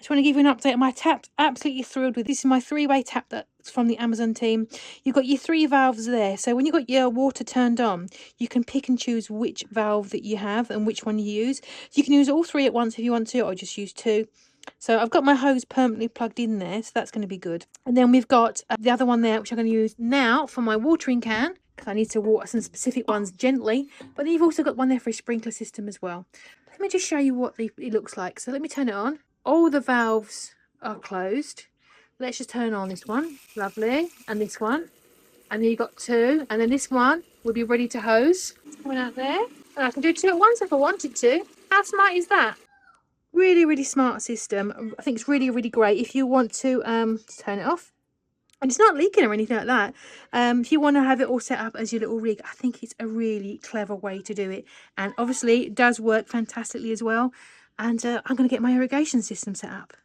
Just want to give you an update on my taps. Absolutely thrilled with this. Is my 3-way tap that's from the Amazon team. You've got your 3 valves there. So when you've got your water turned on, you can pick and choose which valve that you have and which one you use. You can use all 3 at once if you want to, or just use 2. So I've got my hose permanently plugged in there, so that's going to be good. And then we've got the other one there, which I'm going to use now for my watering can, because I need to water some specific ones gently. But then you've also got one there for a sprinkler system as well. Let me just show you what it looks like. So let me turn it on. All the valves are closed. Let's just turn on this one. Lovely. And this one. And then you've got 2. And then this one will be ready to hose. It's coming out there. And I can do 2 at once if I wanted to. How smart is that? Really smart system. I think it's really great if you want to turn it off. And it's not leaking or anything like that. If you want to have it all set up as your little rig, I think it's a really clever way to do it. And obviously it does work fantastically as well. And I'm going to get my irrigation system set up.